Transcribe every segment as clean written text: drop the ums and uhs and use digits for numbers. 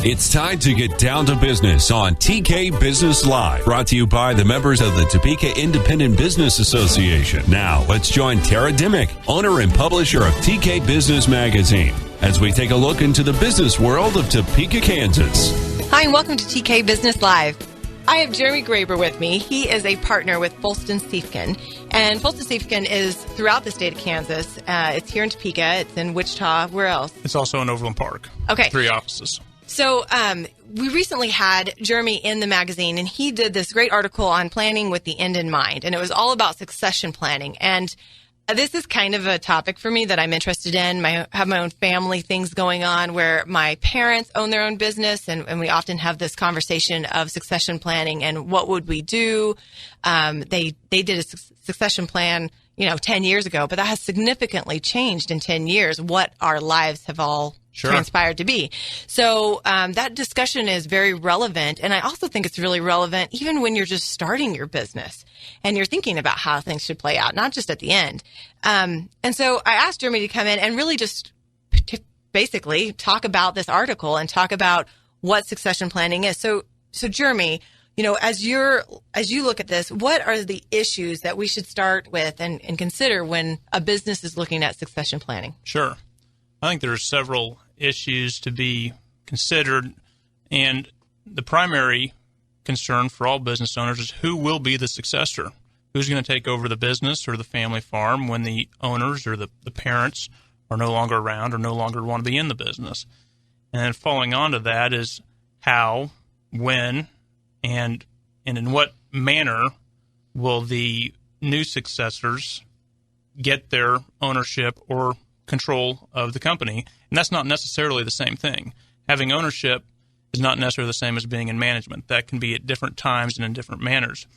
It's time to get down to business on TK Business Live, brought to you by the members of the Topeka Independent Business Association. Now, let's join Tara Dimmick, owner and publisher of TK Business Magazine, as we take a look into the business world of Topeka, Kansas. Hi, and welcome to TK Business Live. I have Jeremy Graber with me. He is a partner with Foulston Siefkin, and Foulston Siefkin is throughout the state of Kansas. It's here in Topeka. It's in Wichita. Where else? It's also in Overland Park. Okay. 3 offices. So we recently had Jeremy in the magazine, and he did this great article on planning with the end in mind, and it was all about succession planning. And this is kind of a topic for me that I'm interested in. I have my own family things going on where my parents own their own business, and we often have this conversation of succession planning and what would we do. They did a succession plan, 10 years ago, but that has significantly changed in 10 years, what our lives have all transpired to be. So that discussion is very relevant. And I also think it's really relevant even when you're just starting your business and you're thinking about how things should play out, not just at the end. And so I asked Jeremy to come in and really just basically talk about this article and talk about what succession planning is. So Jeremy, as you look at this, what are the issues that we should start with and consider when a business is looking at succession planning? Sure. I think there are several issues to be considered, and the primary concern for all business owners is who will be the successor. Who's going to take over the business or the family farm when the owners or the parents are no longer around or no longer want to be in the business? And then following on to that is how, when, and in what manner will the new successors get their ownership or control of the company. And that's not necessarily the same thing. Having ownership is not necessarily the same as being in management. That can be at different times and in different manners.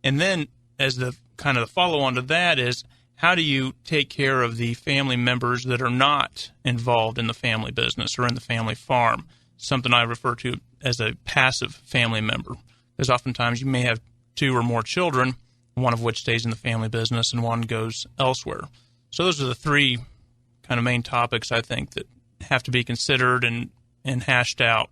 And then as the kind of the follow-on to that is, how do you take care of the family members that are not involved in the family business or in the family farm? Something I refer to as a passive family member. Because oftentimes you may have 2 or more children, one of which stays in the family business and one goes elsewhere. So those are the 3 kind of main topics, I think, that have to be considered and hashed out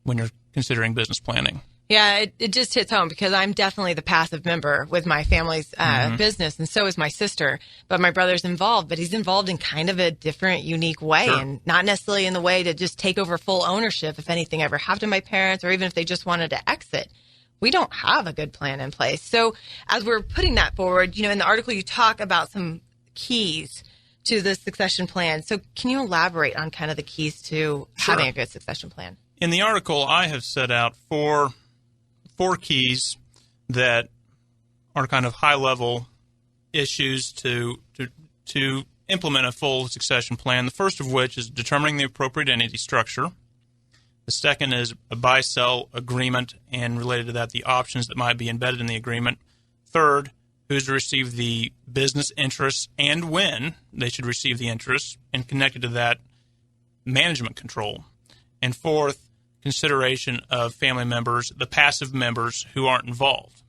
when you're considering business planning. Yeah, it just hits home because I'm definitely the passive member with my family's business, and so is my sister. But my brother's involved, but he's involved in kind of a different, unique way, Sure. and not necessarily in the way to just take over full ownership if anything ever happened to my parents, or even if they just wanted to exit. We don't have a good plan in place. So as we're putting that forward, in the article you talk about some keys to the succession plan. So can you elaborate on kind of the keys to having a good succession plan? In the article, I have set out four keys that are kind of high-level issues to implement a full succession plan. The first of which is determining the appropriate entity structure. The second is a buy-sell agreement, and related to that, the options that might be embedded in the agreement. Third, who's to receive the business interests and when they should receive the interests, and connected to that, management control. And fourth, consideration of family members, the passive members who aren't involved.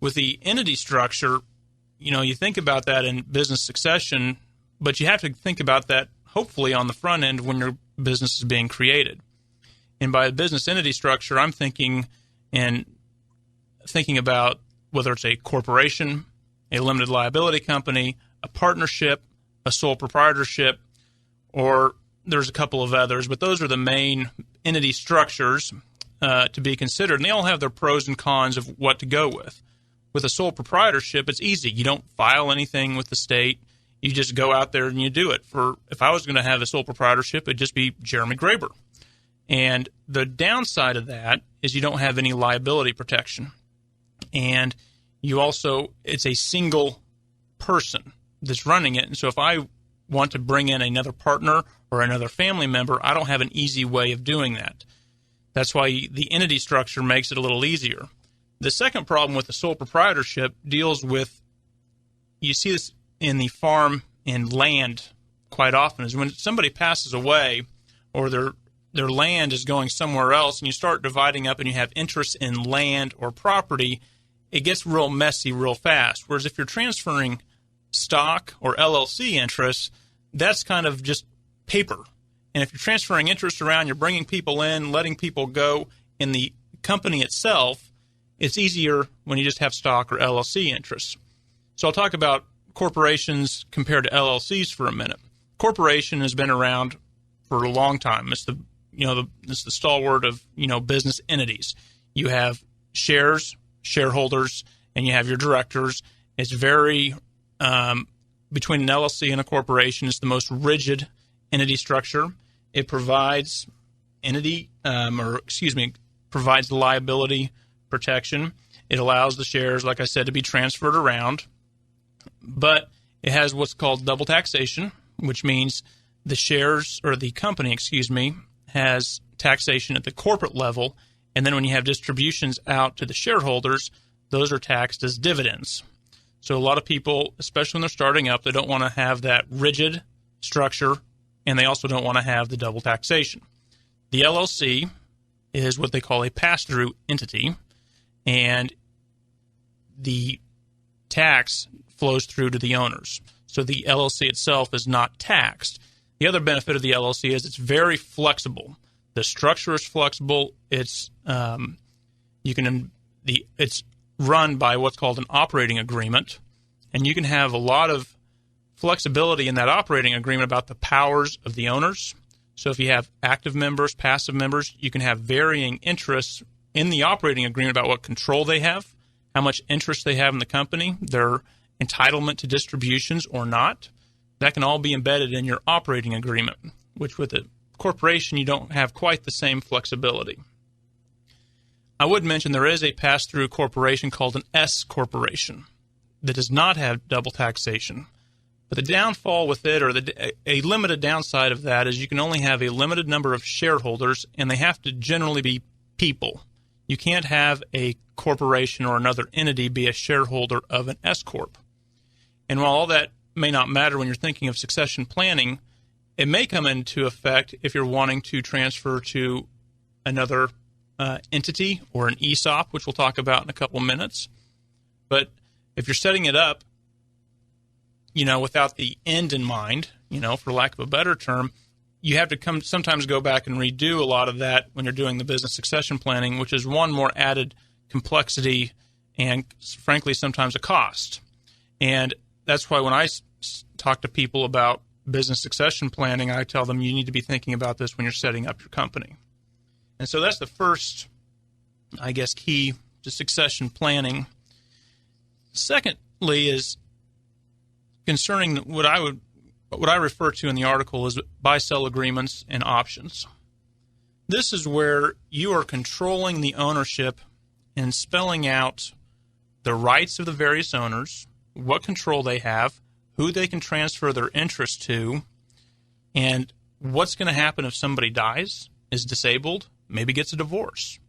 With the entity structure, you think about that in business succession, but you have to think about that hopefully on the front end when your business is being created. And by business entity structure, I'm thinking about whether it's a corporation, a limited liability company, a partnership, a sole proprietorship, or there's a couple of others, but those are the main entity structures to be considered, and they all have their pros and cons of what to go with. With a sole proprietorship, it's easy. You don't file anything with the state. You just go out there and you do it. If I was going to have a sole proprietorship, it'd just be Jeremy Graber. And the downside of that is you don't have any liability protection. And it's a single person that's running it. And so if I want to bring in another partner or another family member, I don't have an easy way of doing that. That's why the entity structure makes it a little easier. The second problem with the sole proprietorship deals with, you see this in the farm and land quite often, is when somebody passes away or their land is going somewhere else and you start dividing up and you have interest in land or property, it gets real messy real fast. Whereas if you're transferring stock or LLC interests, that's kind of just paper. And if you're transferring interest around, you're bringing people in, letting people go in the company itself, it's easier when you just have stock or LLC interests. So I'll talk about corporations compared to LLCs for a minute. Corporation has been around for a long time. It's it's the stalwart of business entities. You have shareholders, and you have your directors. It's very between an LLC and a corporation. It's the most rigid entity structure. It provides provides liability protection. It allows the shares, like I said, to be transferred around, but it has what's called double taxation, which means the shares or the company, has taxation at the corporate level, and then when you have distributions out to the shareholders, those are taxed as dividends. So a lot of people, especially when they're starting up, they don't want to have that rigid structure, and they also don't want to have the double taxation. The LLC is what they call a pass-through entity, and the tax flows through to the owners. So the LLC itself is not taxed. The other benefit of the LLC is it's very flexible. The structure is flexible. It's it's run by what's called an operating agreement, and you can have a lot of flexibility in that operating agreement about the powers of the owners. So if you have active members, passive members, you can have varying interests in the operating agreement about what control they have, how much interest they have in the company, their entitlement to distributions or not. That can all be embedded in your operating agreement, which with a corporation, you don't have quite the same flexibility. I would mention there is a pass-through corporation called an S corporation that does not have double taxation. But the downfall with it, or a limited downside of that, is you can only have a limited number of shareholders, and they have to generally be people. You can't have a corporation or another entity be a shareholder of an S corp. And while all that may not matter when you're thinking of succession planning, it may come into effect if you're wanting to transfer to another entity or an ESOP, which we'll talk about in a couple of minutes. But if you're setting it up, without the end in mind, for lack of a better term, you have to sometimes go back and redo a lot of that when you're doing the business succession planning, which is one more added complexity and, frankly, sometimes a cost. And that's why when I talk to people about business succession planning, I tell them you need to be thinking about this when you're setting up your company. And so that's the first, key to succession planning. Secondly is concerning what I refer to in the article as buy-sell agreements and options. This is where you are controlling the ownership and spelling out the rights of the various owners, what control they have, who they can transfer their interest to, and what's going to happen if somebody dies, is disabled, maybe gets a divorce.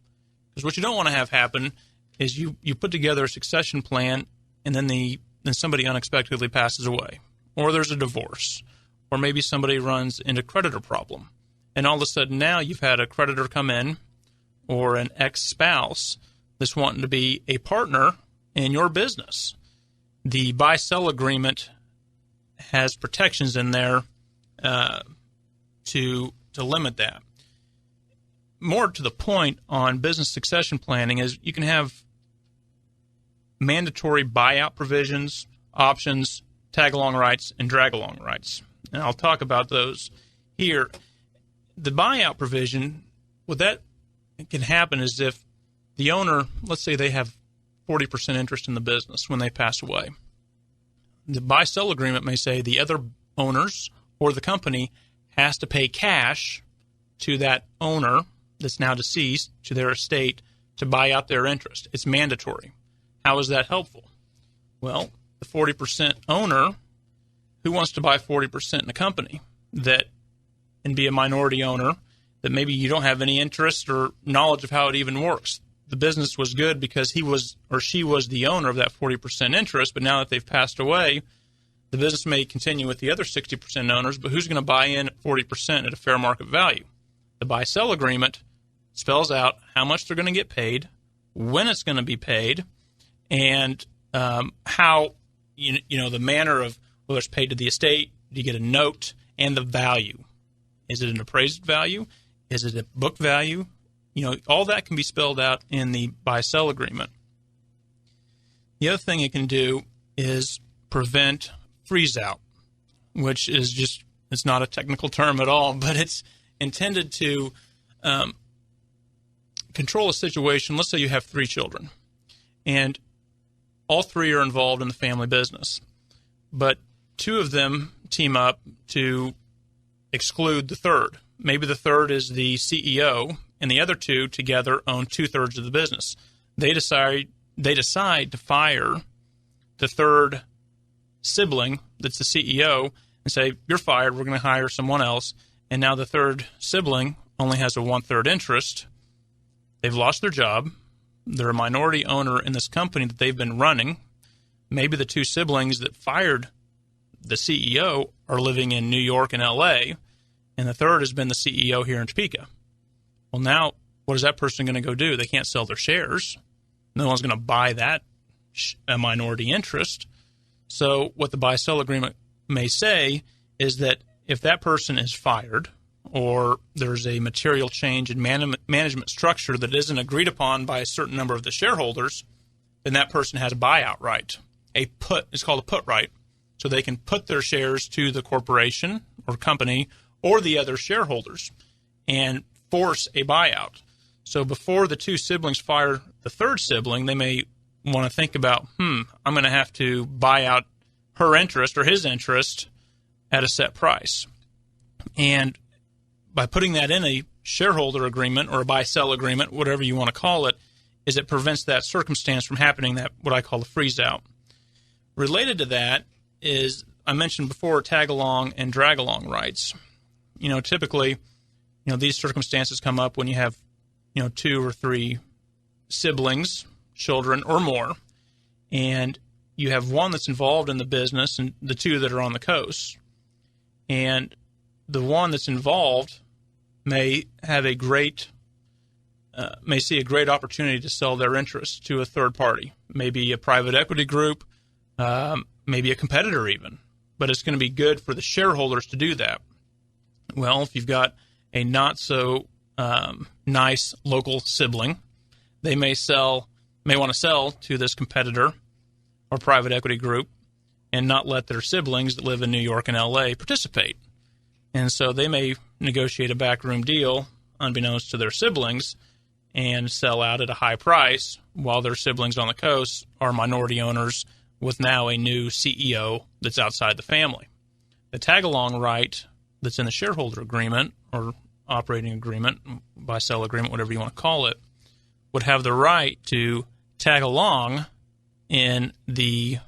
Because what you don't want to have happen is you put together a succession plan and then somebody unexpectedly passes away, or there's a divorce, or maybe somebody runs into creditor problem. And all of a sudden now you've had a creditor come in or an ex-spouse that's wanting to be a partner in your business. The buy-sell agreement has protections in there to limit that. More to the point on business succession planning is you can have mandatory buyout provisions, options, tag-along rights, and drag-along rights. And I'll talk about those here. The buyout provision, what that can happen is if the owner, let's say they have 40% interest in the business when they pass away. The buy-sell agreement may say the other owners or the company has to pay cash to that owner that's now deceased, to their estate, to buy out their interest. It's mandatory. How is that helpful? Well, the 40% owner, who wants to buy 40% in a company and be a minority owner that maybe you don't have any interest or knowledge of how it even works? The business was good because he was or she was the owner of that 40% interest, but now that they've passed away, the business may continue with the other 60% owners, but who's going to buy in at 40% at a fair market value? The buy-sell agreement spells out how much they're going to get paid, when it's going to be paid, and how, the manner of whether it's paid to the estate, do you get a note, and the value. Is it an appraised value? Is it a book value? All that can be spelled out in the buy-sell agreement. The other thing it can do is prevent freeze-out, which is just, it's not a technical term at all, but it's intended to control a situation. Let's say you have 3 children, and all 3 are involved in the family business, but 2 of them team up to exclude the third. Maybe the third is the CEO, and the other 2 together own 2/3 of the business. They decide to fire the third sibling that's the CEO and say, you're fired, we're going to hire someone else. And now the third sibling only has a 1/3 interest. They've lost their job. They're a minority owner in this company that they've been running. Maybe the 2 siblings that fired the CEO are living in New York and LA, and the third has been the CEO here in Topeka. Well, now, what is that person going to go do? They can't sell their shares. No one's going to buy that a minority interest. So what the buy-sell agreement may say is that if that person is fired or there's a material change in management structure that isn't agreed upon by a certain number of the shareholders, then that person has a buyout right. A put is called a put right. So they can put their shares to the corporation or company or the other shareholders and force a buyout. So before the 2 siblings fire the third sibling, they may want to think about, I'm going to have to buy out her interest or his interest at a set price. And by putting that in a shareholder agreement or a buy-sell agreement, whatever you want to call it, is it prevents that circumstance from happening, that what I call the freeze-out. Related to that is, I mentioned before, tag-along and drag-along rights. Typically, these circumstances come up when you have, 2 or 3 siblings, children, or more, and you have one that's involved in the business and the 2 that are on the coast. And the one that's involved may have may see a great opportunity to sell their interest to a third party, maybe a private equity group, maybe a competitor even. But it's going to be good for the shareholders to do that. Well, if you've got a not so nice local sibling, they may want to sell to this competitor or private equity group and not let their siblings that live in New York and LA participate. And so they may negotiate a backroom deal unbeknownst to their siblings and sell out at a high price while their siblings on the coast are minority owners with now a new CEO that's outside the family. The tag-along right that's in the shareholder agreement or operating agreement, buy-sell agreement, whatever you want to call it, would have the right to tag along in the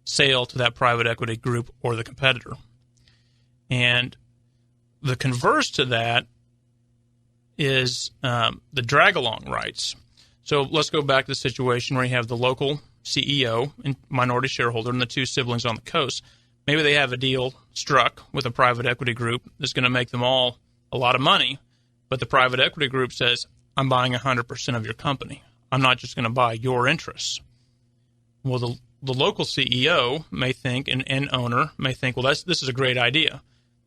sale to that private equity group or the competitor. And the converse to that is the drag-along rights. So let's go back to the situation where you have the local CEO and minority shareholder and the 2 siblings on the coast. Maybe they have a deal struck with a private equity group that's going to make them all a lot of money, but the private equity group says, I'm buying 100% of your company. I'm not just going to buy your interests. Well, the local CEO may think, and owner may think, well, this is a great idea.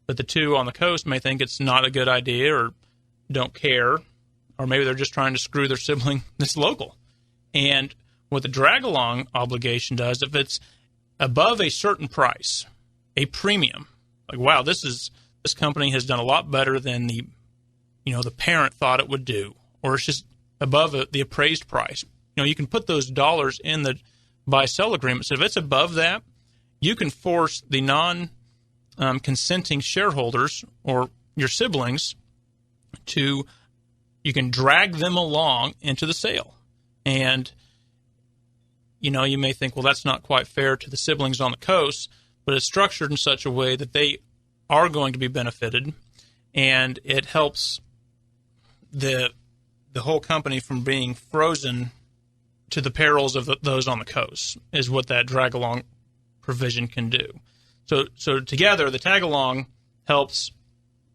But the 2 on the coast may think it's not a good idea or don't care, or maybe they're just trying to screw their sibling that's local. And what the drag-along obligation does, if it's above a certain price, a premium, like, wow, this company has done a lot better than the parent thought it would do, or it's just above the appraised price. You can put those dollars in the buy-sell agreement. So if it's above that, you can force the non-consenting shareholders or your siblings you can drag them along into the sale. And, you may think, well, that's not quite fair to the siblings on the coast, but it's structured in such a way that they are going to be benefited, and it helps the whole company from being frozen to the perils of those on the coast, is what that drag-along provision can do. So together, the tag-along helps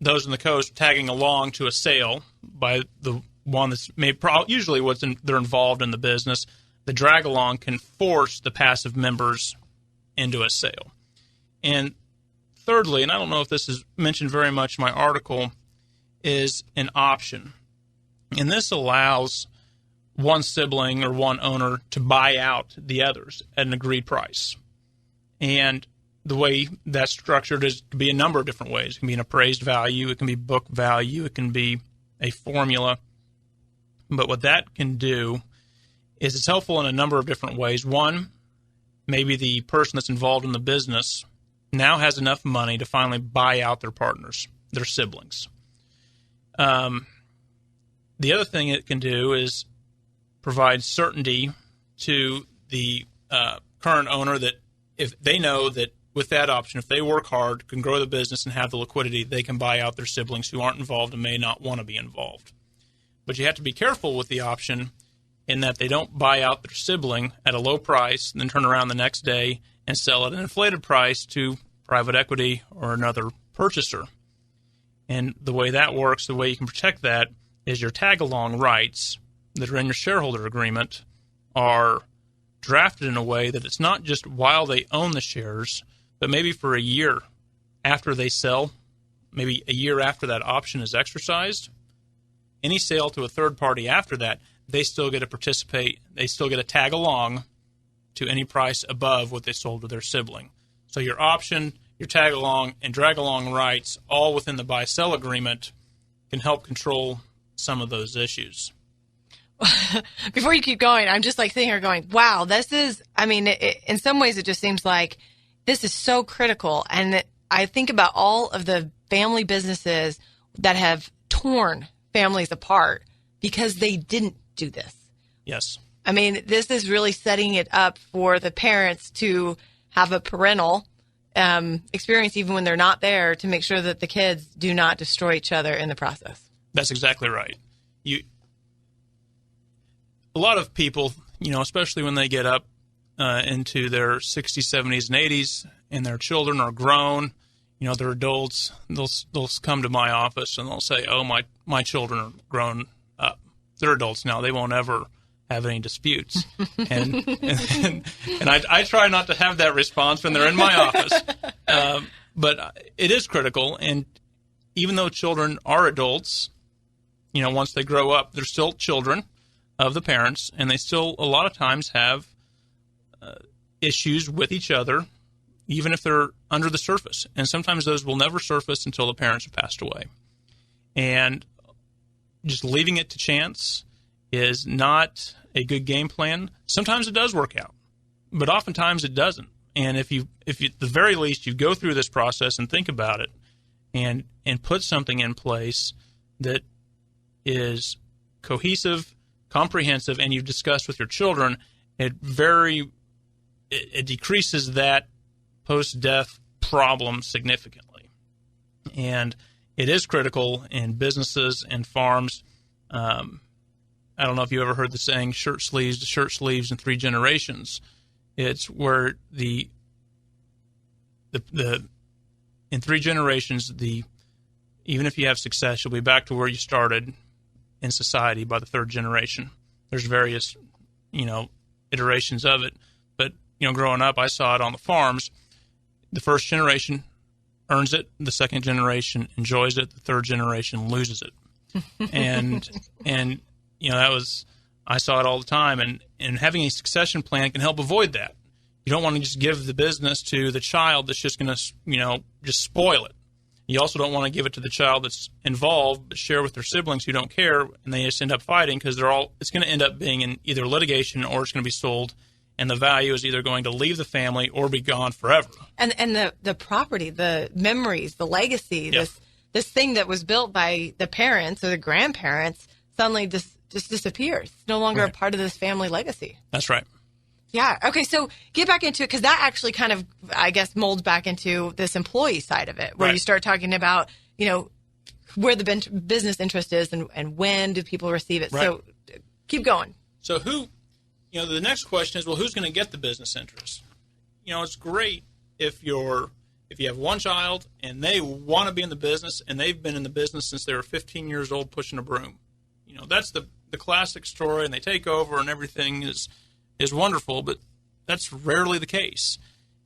those on the coast tagging along to a sale by the one that's usually they're involved in the business. The drag-along can force the passive members into a sale. And thirdly, and I don't know if this is mentioned very much in my article, is an option. And this allows one sibling or one owner to buy out the others at an agreed price. And the way that's structured is to be a number of different ways. It can be an appraised value, it can be book value, it can be a formula. But what that can do is it's helpful in a number of different ways. One, maybe the person that's involved in the business now has enough money to finally buy out their partners, their siblings. The other thing it can do is provide certainty to the current owner that if they know that with that option, if they work hard, can grow the business and have the liquidity, they can buy out their siblings who aren't involved and may not want to be involved. But you have to be careful with the option in that they don't buy out their sibling at a low price and then turn around the next day and sell at an inflated price to private equity or another purchaser. And the way that works, the way you can protect that is your tag-along rights that are in your shareholder agreement are drafted in a way that it's not just while they own the shares, but maybe for a year after they sell, maybe a year after that option is exercised. Any sale to a third party after that, they still get to participate. They still get a tag along to any price above what they sold to their sibling. So your option, your tag along, and drag along rights, all within the buy-sell agreement, can help control some of those issues. Before you keep going, I'm just like sitting here going, wow, this is, I mean, in some ways it just seems like this is so critical. And I think about all of the family businesses that have torn families apart because they didn't do this. Yes. I mean, this is really setting it up for the parents to have a parental experience even when they're not there to make sure that the kids do not destroy each other in the process. That's exactly right. A lot of people, especially when they get up into their 60s, 70s, and 80s, and their children are grown, they're adults, they'll come to my office and they'll say, oh, my children are grown up. They're adults now. They won't ever have any disputes. And I try not to have that response when they're in my office. But it is critical. And even though children are adults, once they grow up, they're still children of the parents, and they still a lot of times have issues with each other, even if they're under the surface. And sometimes those will never surface until the parents have passed away. And just leaving it to chance is not a good game plan. Sometimes it does work out, but oftentimes it doesn't. And if you at the very least you go through this process and think about it and put something in place that is cohesive, comprehensive, and you've discussed with your children, it decreases that post-death problem significantly. And it is critical in businesses and farms. I don't know if you ever heard the saying, shirt sleeves to shirt sleeves in 3 generations. It's where in 3 generations, even if you have success, you'll be back to where you started in society by the 3rd generation. There's various, iterations of it. But, growing up, I saw it on the farms. The 1st generation earns it. The 2nd generation enjoys it. The 3rd generation loses it. And I saw it all the time. And having a succession plan can help avoid that. You don't want to just give the business to the child that's just going to, just spoil it. You also don't want to give it to the child that's involved, but share with their siblings who don't care, and they just end up fighting because it's going to end up being in either litigation or it's going to be sold, and the value is either going to leave the family or be gone forever. And the property, the memories, the legacy, yeah. this thing that was built by the parents or the grandparents suddenly just disappears. It's no longer right. a part of this family legacy. That's right. Yeah. Okay. So get back into it, because that actually kind of, I guess, molds back into this employee side of it, where right. you start talking about, where the business interest is and when do people receive it. Right. So keep going. So the next question is, well, who's going to get the business interest? It's great if you have one child and they want to be in the business and they've been in the business since they were 15 years old pushing a broom. That's the classic story, and they take over and everything is wonderful, but that's rarely the case.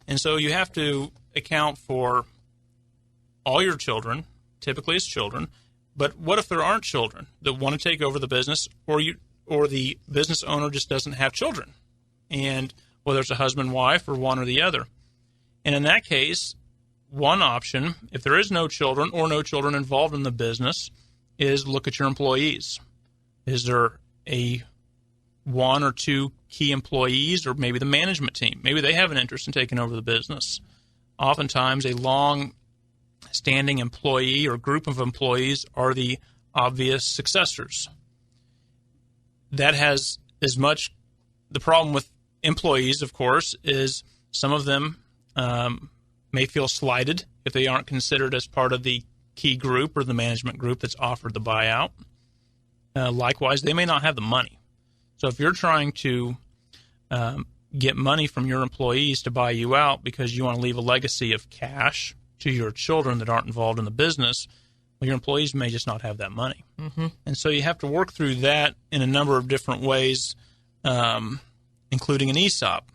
And so you have to account for all your children, typically it's children, but what if there aren't children that want to take over the business, or the business owner just doesn't have children, and whether it's a husband, wife, or one or the other? And in that case, one option, if there is no children or no children involved in the business, is look at your employees. Is there a one or two key employees, or maybe the management team? Maybe they have an interest in taking over the business. Oftentimes, a long-standing employee or group of employees are the obvious successors. That has as much the problem with employees, of course, is some of them may feel slighted if they aren't considered as part of the key group or the management group that's offered the buyout. Likewise, they may not have the money. So if you're trying to get money from your employees to buy you out because you want to leave a legacy of cash to your children that aren't involved in the business, well, your employees may just not have that money. Mm-hmm. And so you have to work through that in a number of different ways, including an ESOP.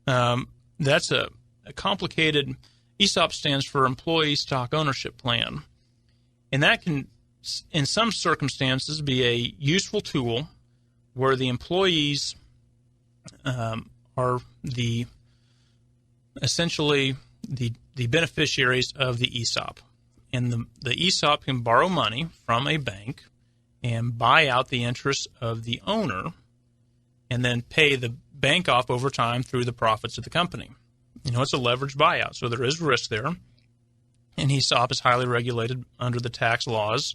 That's a complicated. ESOP stands for Employee Stock Ownership Plan. And that can, in some circumstances, be a useful tool where the employees are essentially the beneficiaries of the ESOP. And the ESOP can borrow money from a bank and buy out the interests of the owner and then pay the bank off over time through the profits of the company. It's a leveraged buyout, so there is risk there. And ESOP is highly regulated under the tax laws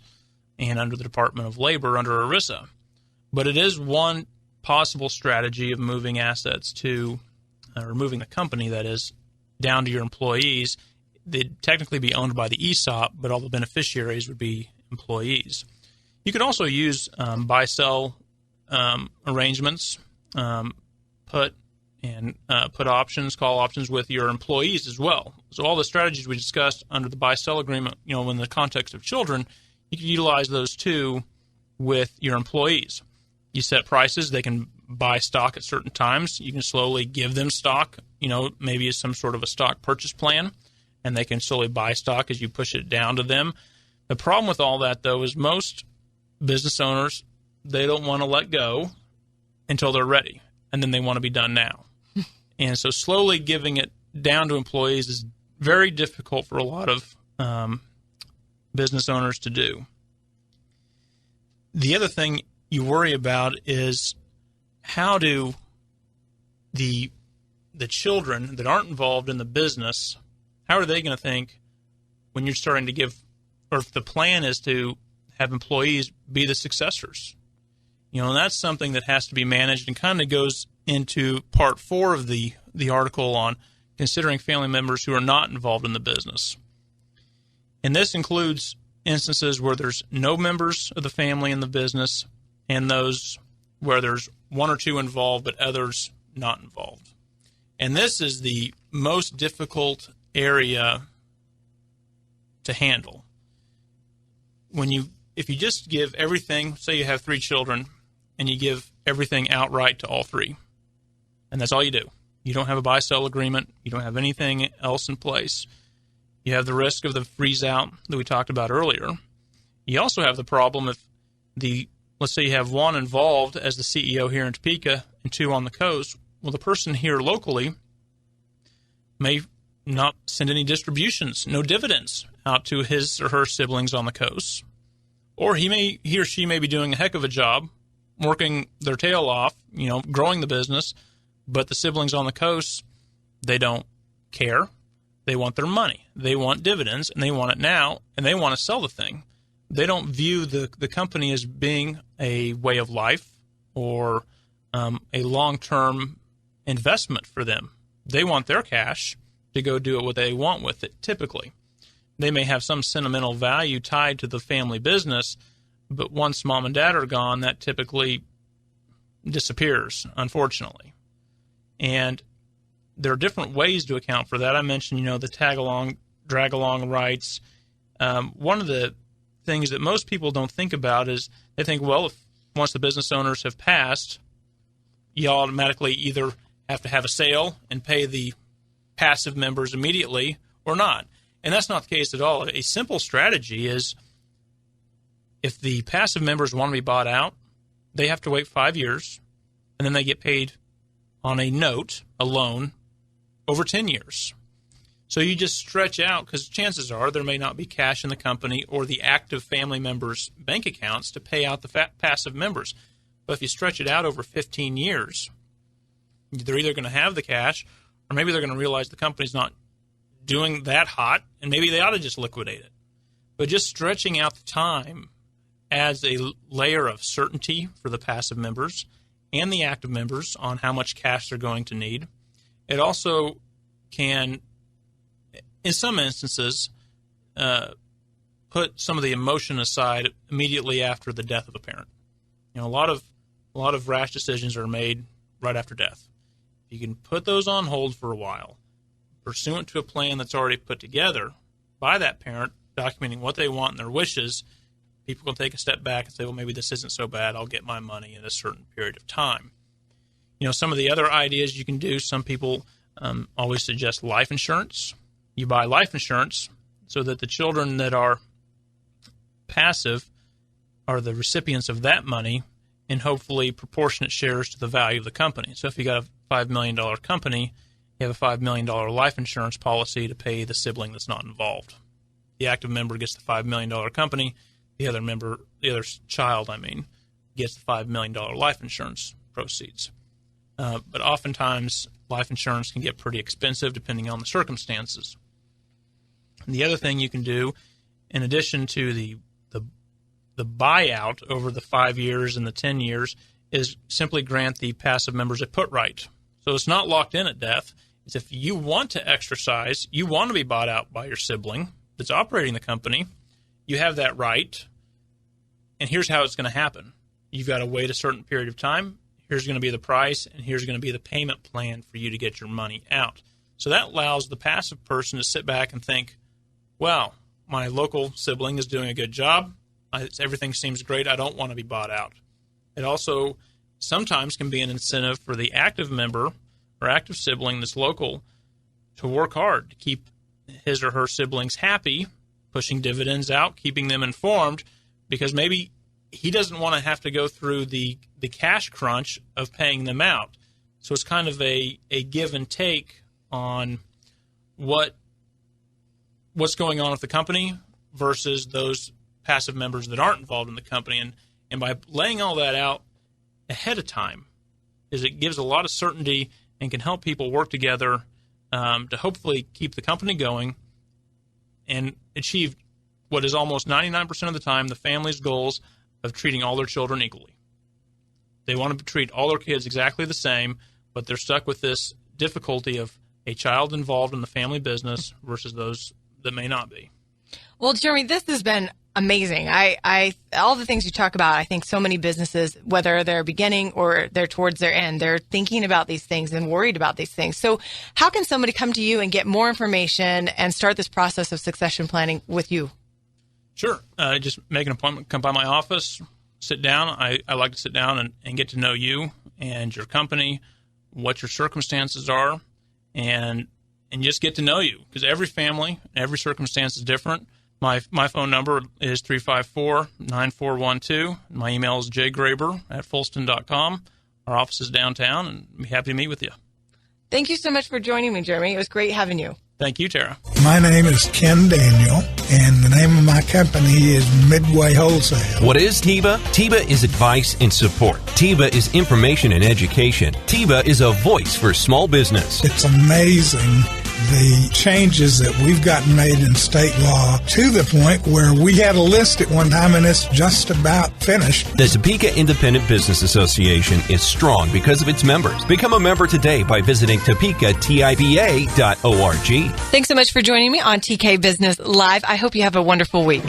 and under the Department of Labor under ERISA. But it is one possible strategy of moving assets or moving the company, that is, down to your employees. They'd technically be owned by the ESOP, but all the beneficiaries would be employees. You could also use buy-sell arrangements, put options, call options with your employees as well. So all the strategies we discussed under the buy-sell agreement, in the context of children, you can utilize those too with your employees. You set prices. They can buy stock at certain times. You can slowly give them stock, maybe as some sort of a stock purchase plan, and they can slowly buy stock as you push it down to them. The problem with all that, though, is most business owners, they don't want to let go until they're ready, and then they want to be done now. And so slowly giving it down to employees is very difficult for a lot of business owners to do. The other thing you worry about is how do the children that aren't involved in the business, how are they going to think when you're starting to give, or if the plan is to have employees be the successors? And that's something that has to be managed and kind of goes into part 4 of the article on considering family members who are not involved in the business. And this includes instances where there's no members of the family in the business and those where there's one or two involved but others not involved. And this is the most difficult area to handle. If you just give everything, say you have 3 children, and you give everything outright to all 3, and that's all you do. You don't have a buy-sell agreement. You don't have anything else in place. You have the risk of the freeze-out that we talked about earlier. You also have the problem if let's say you have 1 involved as the CEO here in Topeka and 2 on the coast. Well, the person here locally may not send any distributions, no dividends out to his or her siblings on the coast. Or he or she may be doing a heck of a job, working their tail off, growing the business, but the siblings on the coast, they don't care. They want their money. They want dividends, and they want it now, and they want to sell the thing. They don't view the company as being a way of life or a long-term investment for them. They want their cash to go do what they want with it, typically. They may have some sentimental value tied to the family business, but once mom and dad are gone, that typically disappears, unfortunately. And there are different ways to account for that. I mentioned, the tag-along, drag-along rights. One of the things that most people don't think about is they think, well, once the business owners have passed, you automatically either have to have a sale and pay the passive members immediately or not. And that's not the case at all. A simple strategy is if the passive members want to be bought out, they have to wait 5 years, and then they get paid on a note, a loan, over 10 years. So you just stretch out, because chances are there may not be cash in the company or the active family members' bank accounts to pay out the passive members. But if you stretch it out over 15 years, they're either going to have the cash, or maybe they're going to realize the company's not doing that hot, and maybe they ought to just liquidate it. But just stretching out the time adds a layer of certainty for the passive members and the active members on how much cash they're going to need. It also can, in some instances, put some of the emotion aside immediately after the death of a parent. You know, a lot of rash decisions are made right after death. You can put those on hold for a while, pursuant to a plan that's already put together by that parent, documenting what they want and their wishes. People can take a step back and say, well, maybe this isn't so bad. I'll get my money in a certain period of time. You know, some of the other ideas you can do, some people always suggest life insurance. You buy life insurance so that the children that are passive are the recipients of that money and hopefully proportionate shares to the value of the company. So if you got a $5 million company, you have a $5 million life insurance policy to pay the sibling that's not involved. The active member gets the $5 million company. The other child, gets the $5 million life insurance proceeds. But oftentimes, life insurance can get pretty expensive depending on the circumstances. And the other thing you can do, in addition to the buyout over the 5 years and the 10 years, is simply grant the passive members a put right. So it's not locked in at death. It's if you want to exercise, you want to be bought out by your sibling that's operating the company, you have that right, and here's how it's going to happen. You've got to wait a certain period of time. Here's going to be the price, and here's going to be the payment plan for you to get your money out. So that allows the passive person to sit back and think, well, my local sibling is doing a good job. Everything seems great. I don't want to be bought out. It also sometimes can be an incentive for the active member or active sibling that's local to work hard to keep his or her siblings happy, pushing dividends out, keeping them informed, because maybe he doesn't want to have to go through the cash crunch of paying them out. So it's kind of a give and take on what's going on with the company versus those passive members that aren't involved in the company. And by laying all that out ahead of time, it gives a lot of certainty and can help people work together to hopefully keep the company going and achieve what is almost 99% of the time the family's goals of treating all their children equally. They want to treat all their kids exactly the same, but they're stuck with this difficulty of a child involved in the family business versus those that may not be. Well, Jeremy, this has been amazing. All the things you talk about, I think so many businesses, whether they're beginning or they're towards their end, they're thinking about these things and worried about these things. So how can somebody come to you and get more information and start this process of succession planning with you? Sure. Just make an appointment, come by my office, sit down. I like to sit down and get to know you and your company, what your circumstances are, and just get to know you, because every family, every circumstance is different. My phone number is 354-9412. My email is jgraber@foulston.com. Our office is downtown, and I'd be happy to meet with you. Thank you so much for joining me, Jeremy. It was great having you. Thank you, Tara. My name is Ken Daniel, and the name of my company is Midway Wholesale. What is TIBA? TIBA is advice and support. TIBA is information and education. TIBA is a voice for small business. It's amazing the changes that we've gotten made in state law to the point where we had a list at one time and it's just about finished. The Topeka Independent Business Association is strong because of its members. Become a member today by visiting topekatiba.org. Thanks so much for joining me on TK Business Live. I hope you have a wonderful week.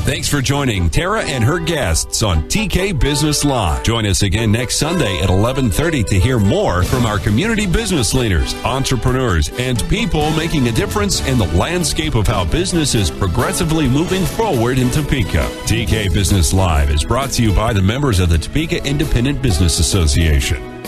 Thanks for joining Tara and her guests on TK Business Live. Join us again next Sunday at 11:30 to hear more from our community business leaders, entrepreneurs, and people making a difference in the landscape of how business is progressively moving forward in Topeka. TK Business Live is brought to you by the members of the Topeka Independent Business Association.